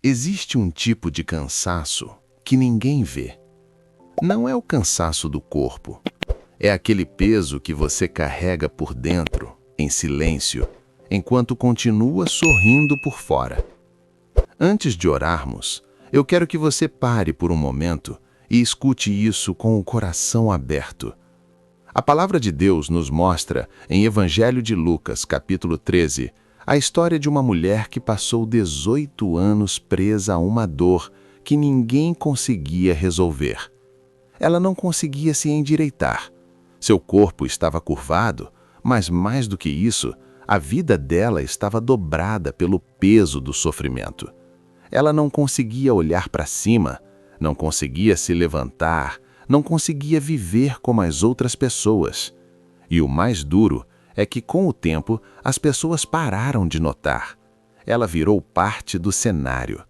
Existe um tipo de cansaço que ninguém vê. Não é o cansaço do corpo. É aquele peso que você carrega por dentro, em silêncio, enquanto continua sorrindo por fora. Antes de orarmos, eu quero que você pare por um momento e escute isso com o coração aberto. A palavra de Deus nos mostra, em Evangelho de Lucas, capítulo 13, a história de uma mulher que passou 18 anos presa a uma dor que ninguém conseguia resolver. Ela não conseguia se endireitar. Seu corpo estava curvado, mas mais do que isso, a vida dela estava dobrada pelo peso do sofrimento. Ela não conseguia olhar para cima, não conseguia se levantar, não conseguia viver como as outras pessoas. E o mais duro é que, com o tempo, as pessoas pararam de notar. Ela virou parte do cenário.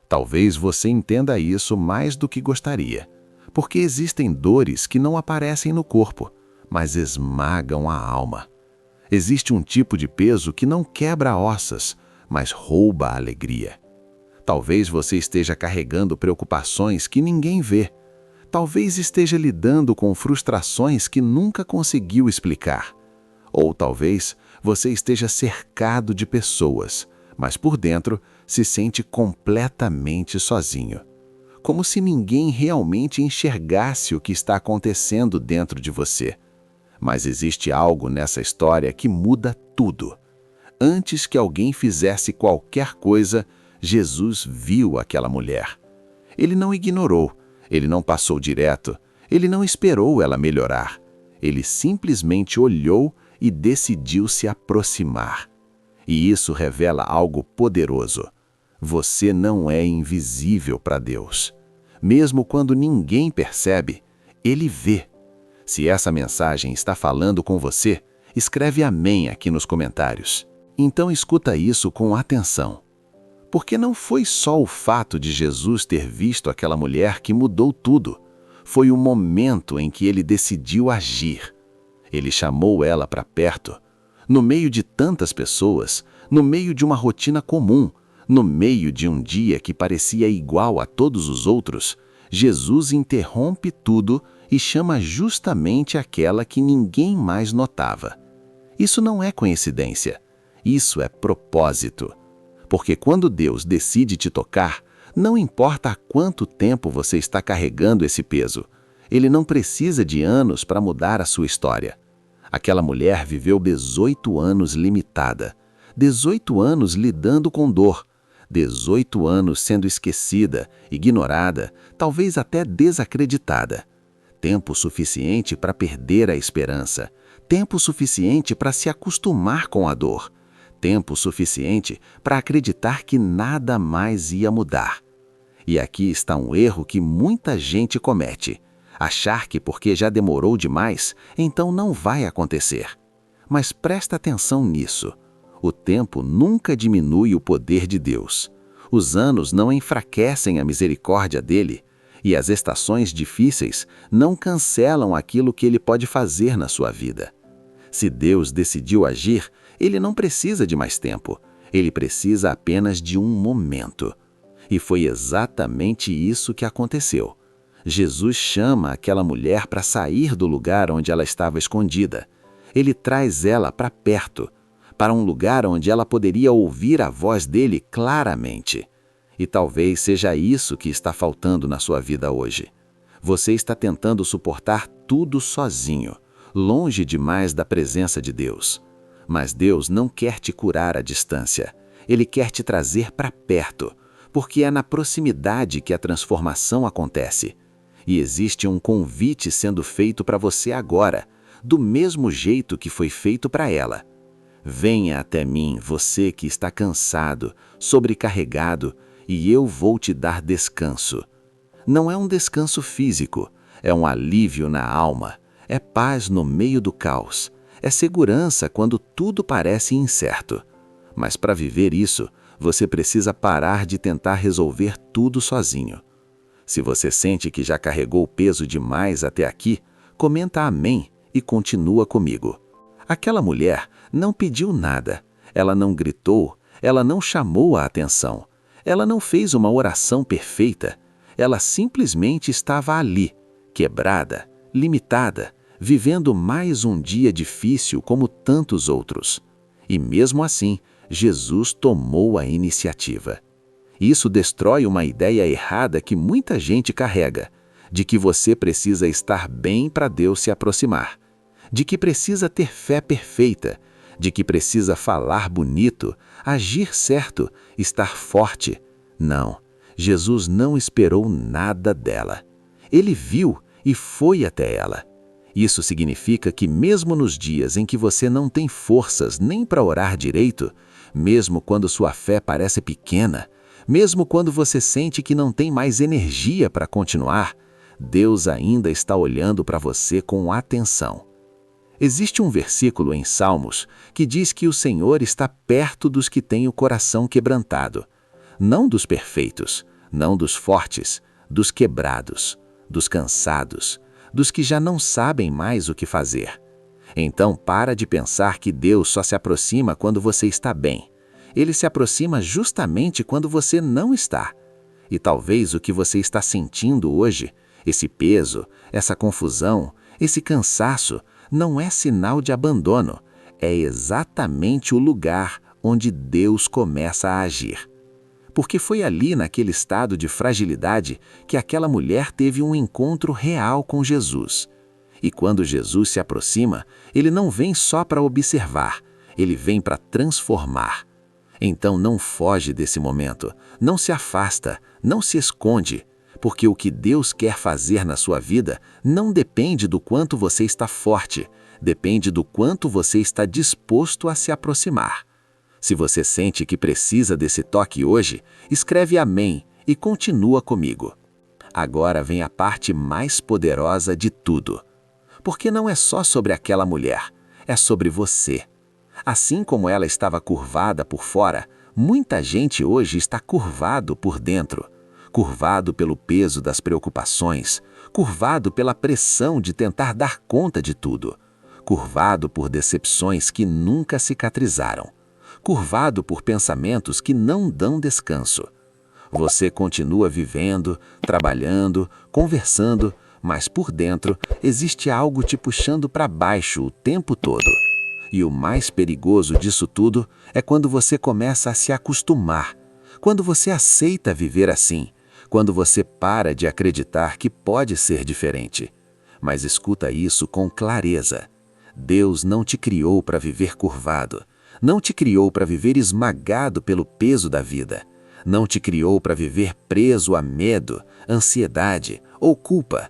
Talvez você entenda isso mais do que gostaria, porque existem dores que não aparecem no corpo, mas esmagam a alma. Existe um tipo de peso que não quebra ossos, mas rouba a alegria. Talvez você esteja carregando preocupações que ninguém vê. Talvez esteja lidando com frustrações que nunca conseguiu explicar. Ou talvez você esteja cercado de pessoas, mas por dentro se sente completamente sozinho. Como se ninguém realmente enxergasse o que está acontecendo dentro de você. Mas existe algo nessa história que muda tudo. Antes que alguém fizesse qualquer coisa, Jesus viu aquela mulher. Ele não ignorou, ele não passou direto, ele não esperou ela melhorar. Ele simplesmente olhou e decidiu se aproximar. E isso revela algo poderoso. Você não é invisível para Deus. Mesmo quando ninguém percebe, Ele vê. Se essa mensagem está falando com você, escreve amém aqui nos comentários. Então escuta isso com atenção. Porque não foi só o fato de Jesus ter visto aquela mulher que mudou tudo. Foi o momento em que ele decidiu agir. Ele chamou ela para perto. No meio de tantas pessoas, no meio de uma rotina comum, no meio de um dia que parecia igual a todos os outros, Jesus interrompe tudo e chama justamente aquela que ninguém mais notava. Isso não é coincidência. Isso é propósito. Porque quando Deus decide te tocar, não importa há quanto tempo você está carregando esse peso, Ele não precisa de anos para mudar a sua história. Aquela mulher viveu 18 anos limitada, 18 anos lidando com dor, 18 anos sendo esquecida, ignorada, talvez até desacreditada. Tempo suficiente para perder a esperança, tempo suficiente para se acostumar com a dor, tempo suficiente para acreditar que nada mais ia mudar. E aqui está um erro que muita gente comete: achar que porque já demorou demais, então não vai acontecer. Mas presta atenção nisso. O tempo nunca diminui o poder de Deus. Os anos não enfraquecem a misericórdia dele, e as estações difíceis não cancelam aquilo que ele pode fazer na sua vida. Se Deus decidiu agir, ele não precisa de mais tempo. Ele precisa apenas de um momento. E foi exatamente isso que aconteceu. Jesus chama aquela mulher para sair do lugar onde ela estava escondida. Ele traz ela para perto, para um lugar onde ela poderia ouvir a voz dele claramente. E talvez seja isso que está faltando na sua vida hoje. Você está tentando suportar tudo sozinho, longe demais da presença de Deus. Mas Deus não quer te curar à distância. Ele quer te trazer para perto, porque é na proximidade que a transformação acontece. E existe um convite sendo feito para você agora, do mesmo jeito que foi feito para ela. Venha até mim, você que está cansado, sobrecarregado, e eu vou te dar descanso. Não é um descanso físico, é um alívio na alma, é paz no meio do caos, é segurança quando tudo parece incerto. Mas para viver isso, você precisa parar de tentar resolver tudo sozinho. Se você sente que já carregou peso demais até aqui, comenta amém e continua comigo. Aquela mulher não pediu nada, ela não gritou, ela não chamou a atenção. Ela não fez uma oração perfeita. Ela simplesmente estava ali, quebrada, limitada, vivendo mais um dia difícil como tantos outros. E mesmo assim, Jesus tomou a iniciativa. Isso destrói uma ideia errada que muita gente carrega, de que você precisa estar bem para Deus se aproximar, de que precisa ter fé perfeita, de que precisa falar bonito, agir certo, estar forte. Não, Jesus não esperou nada dela. Ele viu e foi até ela. Isso significa que mesmo nos dias em que você não tem forças nem para orar direito, mesmo quando sua fé parece pequena, mesmo quando você sente que não tem mais energia para continuar, Deus ainda está olhando para você com atenção. Existe um versículo em Salmos que diz que o Senhor está perto dos que têm o coração quebrantado. Não dos perfeitos, não dos fortes, dos quebrados, dos cansados, dos que já não sabem mais o que fazer. Então para de pensar que Deus só se aproxima quando você está bem. Ele se aproxima justamente quando você não está. E talvez o que você está sentindo hoje, esse peso, essa confusão, esse cansaço, não é sinal de abandono. É exatamente o lugar onde Deus começa a agir. Porque foi ali, naquele estado de fragilidade, que aquela mulher teve um encontro real com Jesus. E quando Jesus se aproxima, ele não vem só para observar, ele vem para transformar. Então não foge desse momento, não se afasta, não se esconde, porque o que Deus quer fazer na sua vida não depende do quanto você está forte, depende do quanto você está disposto a se aproximar. Se você sente que precisa desse toque hoje, escreve amém e continua comigo. Agora vem a parte mais poderosa de tudo. Porque não é só sobre aquela mulher, é sobre você. Assim como ela estava curvada por fora, muita gente hoje está curvado por dentro. Curvado pelo peso das preocupações, curvado pela pressão de tentar dar conta de tudo, curvado por decepções que nunca cicatrizaram, curvado por pensamentos que não dão descanso. Você continua vivendo, trabalhando, conversando, mas por dentro existe algo te puxando para baixo o tempo todo. E o mais perigoso disso tudo é quando você começa a se acostumar, quando você aceita viver assim, quando você para de acreditar que pode ser diferente. Mas escuta isso com clareza. Deus não te criou para viver curvado, não te criou para viver esmagado pelo peso da vida, não te criou para viver preso a medo, ansiedade ou culpa.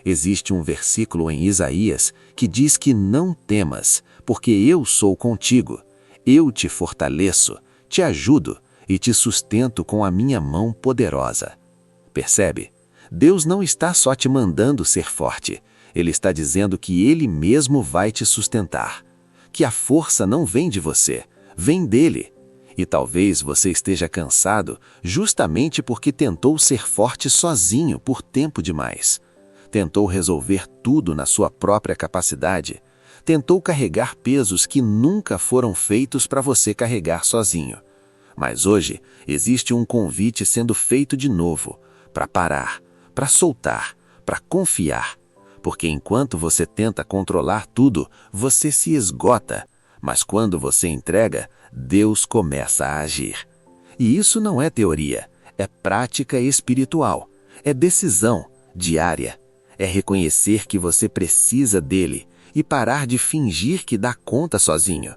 Existe um versículo em Isaías que diz que não temas, porque eu sou contigo. Eu te fortaleço, te ajudo e te sustento com a minha mão poderosa. Percebe? Deus não está só te mandando ser forte. Ele está dizendo que Ele mesmo vai te sustentar. Que a força não vem de você, vem dele. E talvez você esteja cansado justamente porque tentou ser forte sozinho por tempo demais. Tentou resolver tudo na sua própria capacidade. Tentou carregar pesos que nunca foram feitos para você carregar sozinho. Mas hoje existe um convite sendo feito de novo, para parar, para soltar, para confiar. Porque enquanto você tenta controlar tudo, você se esgota. Mas quando você entrega, Deus começa a agir. E isso não é teoria, é prática espiritual, é decisão diária. É reconhecer que você precisa dele e parar de fingir que dá conta sozinho.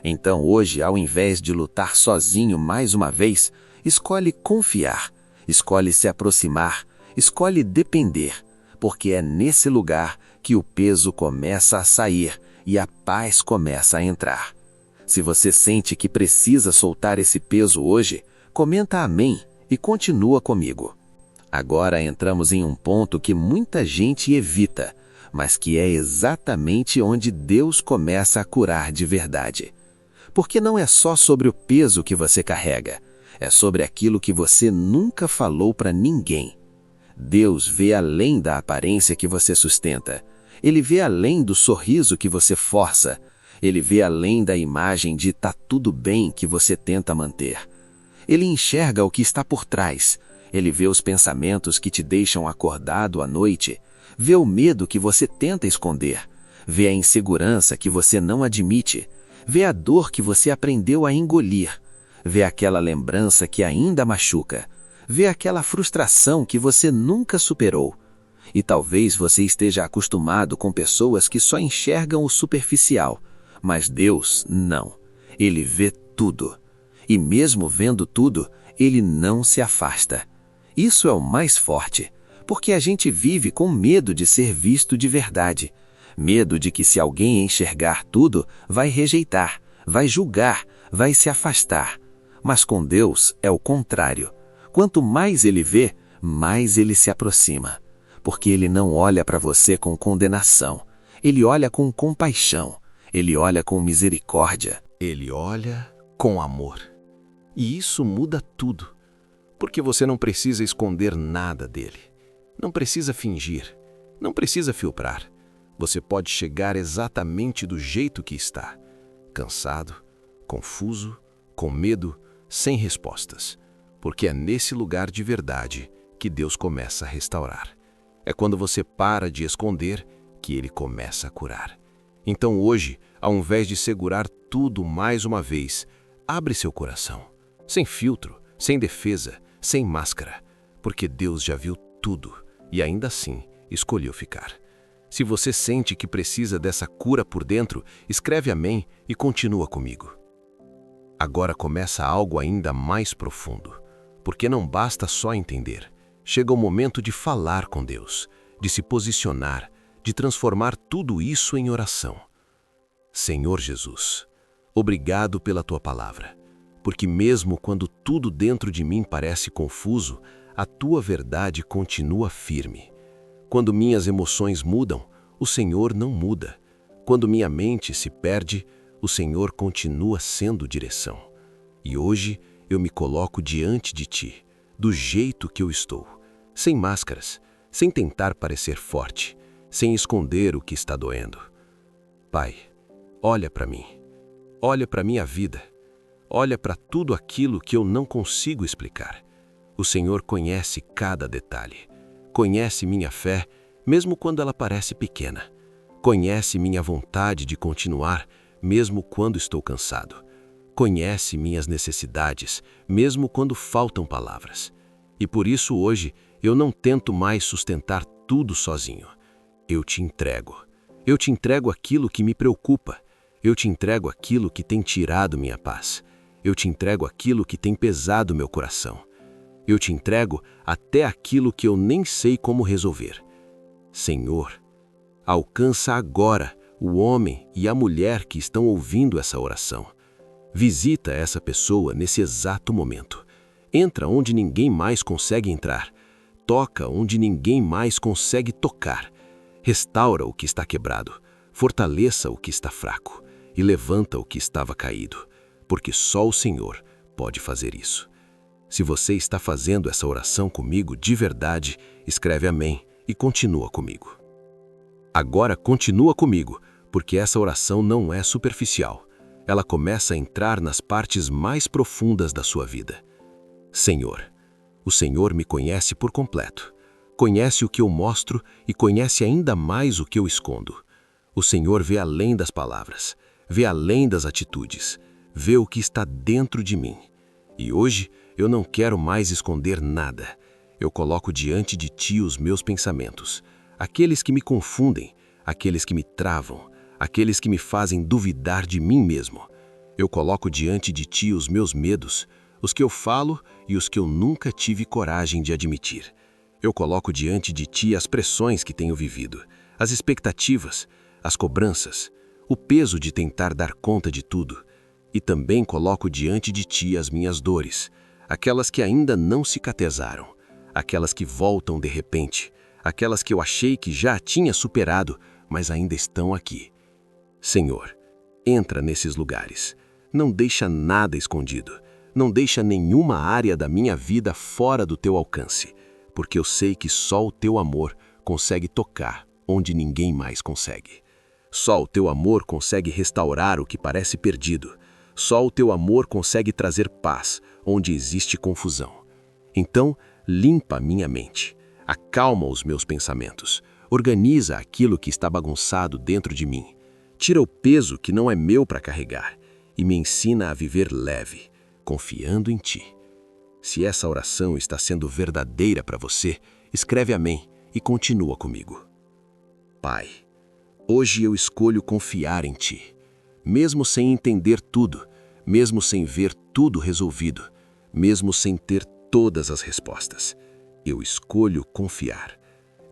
Então hoje, ao invés de lutar sozinho mais uma vez, escolhe confiar, escolhe se aproximar, escolhe depender, porque é nesse lugar que o peso começa a sair e a paz começa a entrar. Se você sente que precisa soltar esse peso hoje, comenta amém e continua comigo. Agora entramos em um ponto que muita gente evita, mas que é exatamente onde Deus começa a curar de verdade. Porque não é só sobre o peso que você carrega, é sobre aquilo que você nunca falou para ninguém. Deus vê além da aparência que você sustenta. Ele vê além do sorriso que você força. Ele vê além da imagem de tá tudo bem que você tenta manter. Ele enxerga o que está por trás. Ele vê os pensamentos que te deixam acordado à noite. Vê o medo que você tenta esconder. Vê a insegurança que você não admite. Vê a dor que você aprendeu a engolir. Vê aquela lembrança que ainda machuca. Vê aquela frustração que você nunca superou. E talvez você esteja acostumado com pessoas que só enxergam o superficial. Mas Deus, não. Ele vê tudo. E mesmo vendo tudo, Ele não se afasta. Isso é o mais forte, porque a gente vive com medo de ser visto de verdade. Medo de que se alguém enxergar tudo, vai rejeitar, vai julgar, vai se afastar. Mas com Deus é o contrário. Quanto mais Ele vê, mais Ele se aproxima. Porque Ele não olha para você com condenação. Ele olha com compaixão. Ele olha com misericórdia. Ele olha com amor. E isso muda tudo. Porque você não precisa esconder nada dele. Não precisa fingir. Não precisa filtrar. Você pode chegar exatamente do jeito que está. Cansado, confuso, com medo, sem respostas. Porque é nesse lugar de verdade que Deus começa a restaurar. É quando você para de esconder que Ele começa a curar. Então hoje, ao invés de segurar tudo mais uma vez, abre seu coração. Sem filtro, sem defesa, sem máscara. Porque Deus já viu tudo e ainda assim escolheu ficar. Se você sente que precisa dessa cura por dentro, escreve amém e continua comigo. Agora começa algo ainda mais profundo. Porque não basta só entender. Chega o momento de falar com Deus, de se posicionar, de transformar tudo isso em oração. Senhor Jesus, obrigado pela Tua palavra, porque mesmo quando tudo dentro de mim parece confuso, a Tua verdade continua firme. Quando minhas emoções mudam, o Senhor não muda. Quando minha mente se perde, o Senhor continua sendo direção. E hoje eu me coloco diante de Ti, do jeito que eu estou, sem máscaras, sem tentar parecer forte, sem esconder o que está doendo. Pai, olha para mim, olha para minha vida, olha para tudo aquilo que eu não consigo explicar. O Senhor conhece cada detalhe, conhece minha fé, mesmo quando ela parece pequena, conhece minha vontade de continuar, mesmo quando estou cansado, conhece minhas necessidades, mesmo quando faltam palavras. E por isso hoje eu não tento mais sustentar tudo sozinho. Eu te entrego. Eu te entrego aquilo que me preocupa. Eu te entrego aquilo que tem tirado minha paz. Eu te entrego aquilo que tem pesado meu coração. Eu te entrego até aquilo que eu nem sei como resolver. Senhor, alcança agora o homem e a mulher que estão ouvindo essa oração. Visita essa pessoa nesse exato momento. Entra onde ninguém mais consegue entrar. Toca onde ninguém mais consegue tocar. Restaura o que está quebrado. Fortaleça o que está fraco. E levanta o que estava caído. Porque só o Senhor pode fazer isso. Se você está fazendo essa oração comigo de verdade, escreve amém e continua comigo. Agora continua comigo, porque essa oração não é superficial. Ela começa a entrar nas partes mais profundas da sua vida. Senhor, o Senhor me conhece por completo. Conhece o que eu mostro e conhece ainda mais o que eu escondo. O Senhor vê além das palavras, vê além das atitudes, vê o que está dentro de mim. E hoje eu não quero mais esconder nada. Eu coloco diante de Ti os meus pensamentos, aqueles que me confundem, aqueles que me travam, aqueles que me fazem duvidar de mim mesmo. Eu coloco diante de Ti os meus medos, os que eu falo e os que eu nunca tive coragem de admitir. Eu coloco diante de Ti as pressões que tenho vivido, as expectativas, as cobranças, o peso de tentar dar conta de tudo. E também coloco diante de Ti as minhas dores, aquelas que ainda não cicatrizaram, aquelas que voltam de repente, aquelas que eu achei que já tinha superado, mas ainda estão aqui. Senhor, entra nesses lugares. Não deixa nada escondido. Não deixa nenhuma área da minha vida fora do Teu alcance, porque eu sei que só o Teu amor consegue tocar onde ninguém mais consegue. Só o Teu amor consegue restaurar o que parece perdido. Só o Teu amor consegue trazer paz onde existe confusão. Então, limpa a minha mente, acalma os meus pensamentos, organiza aquilo que está bagunçado dentro de mim, tira o peso que não é meu para carregar e me ensina a viver leve, confiando em Ti. Se essa oração está sendo verdadeira para você, escreve amém e continua comigo. Pai, hoje eu escolho confiar em Ti, mesmo sem entender tudo, mesmo sem ver tudo resolvido, mesmo sem ter todas as respostas. Eu escolho confiar.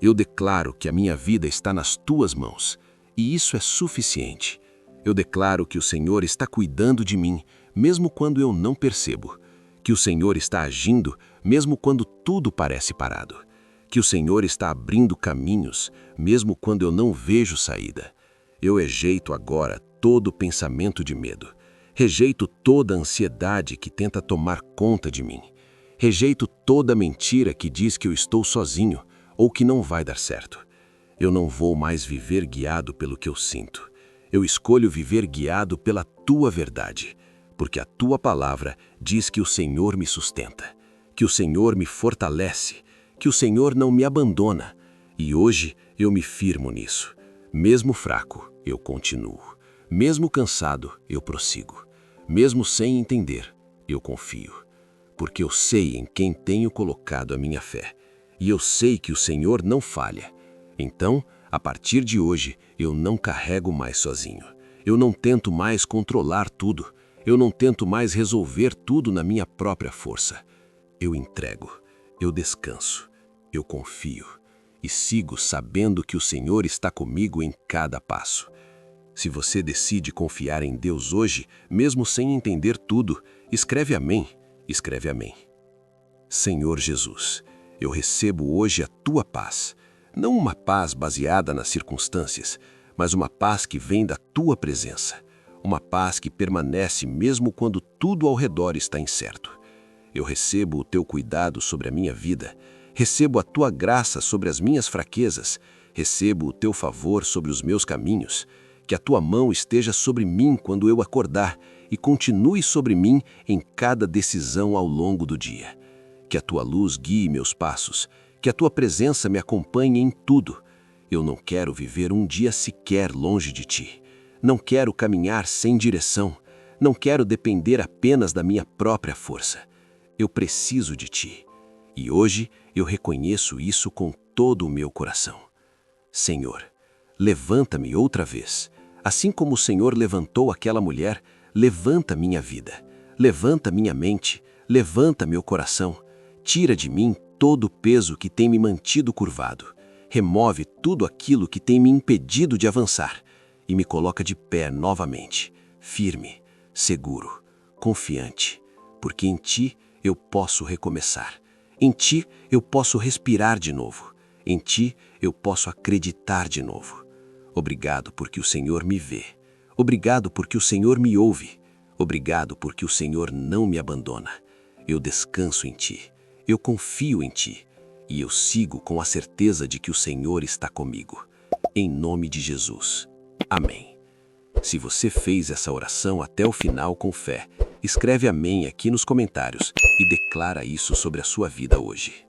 Eu declaro que a minha vida está nas Tuas mãos, e isso é suficiente. Eu declaro que o Senhor está cuidando de mim, mesmo quando eu não percebo. Que o Senhor está agindo, mesmo quando tudo parece parado. Que o Senhor está abrindo caminhos, mesmo quando eu não vejo saída. Eu rejeito agora todo pensamento de medo. Rejeito toda ansiedade que tenta tomar conta de mim. Rejeito toda mentira que diz que eu estou sozinho ou que não vai dar certo. Eu não vou mais viver guiado pelo que eu sinto. Eu escolho viver guiado pela Tua verdade, porque a Tua palavra diz que o Senhor me sustenta, que o Senhor me fortalece, que o Senhor não me abandona. E hoje eu me firmo nisso. Mesmo fraco, eu continuo. Mesmo cansado, eu prossigo. Mesmo sem entender, eu confio. Porque eu sei em quem tenho colocado a minha fé. E eu sei que o Senhor não falha. Então, a partir de hoje, eu não carrego mais sozinho. Eu não tento mais controlar tudo. Eu não tento mais resolver tudo na minha própria força. Eu entrego, eu descanso, eu confio e sigo sabendo que o Senhor está comigo em cada passo. Se você decide confiar em Deus hoje, mesmo sem entender tudo, escreve amém, escreve amém. Senhor Jesus, eu recebo hoje a Tua paz, não uma paz baseada nas circunstâncias, mas uma paz que vem da Tua presença, uma paz que permanece mesmo quando tudo ao redor está incerto. Eu recebo o Teu cuidado sobre a minha vida, recebo a Tua graça sobre as minhas fraquezas, recebo o Teu favor sobre os meus caminhos, que a Tua mão esteja sobre mim quando eu acordar e continue sobre mim em cada decisão ao longo do dia. Que a Tua luz guie meus passos, que a Tua presença me acompanhe em tudo. Eu não quero viver um dia sequer longe de Ti. Não quero caminhar sem direção. Não quero depender apenas da minha própria força. Eu preciso de Ti. E hoje eu reconheço isso com todo o meu coração. Senhor, levanta-me outra vez. Assim como o Senhor levantou aquela mulher, levanta minha vida. Levanta minha mente. Levanta meu coração. Tira de mim todo o peso que tem me mantido curvado. Remove tudo aquilo que tem me impedido de avançar e me coloca de pé novamente, firme, seguro, confiante, porque em Ti eu posso recomeçar. Em Ti eu posso respirar de novo. Em Ti eu posso acreditar de novo. Obrigado porque o Senhor me vê. Obrigado porque o Senhor me ouve. Obrigado porque o Senhor não me abandona. Eu descanso em Ti. Eu confio em Ti. E eu sigo com a certeza de que o Senhor está comigo. Em nome de Jesus. Amém. Se você fez essa oração até o final com fé, escreve amém aqui nos comentários e declara isso sobre a sua vida hoje.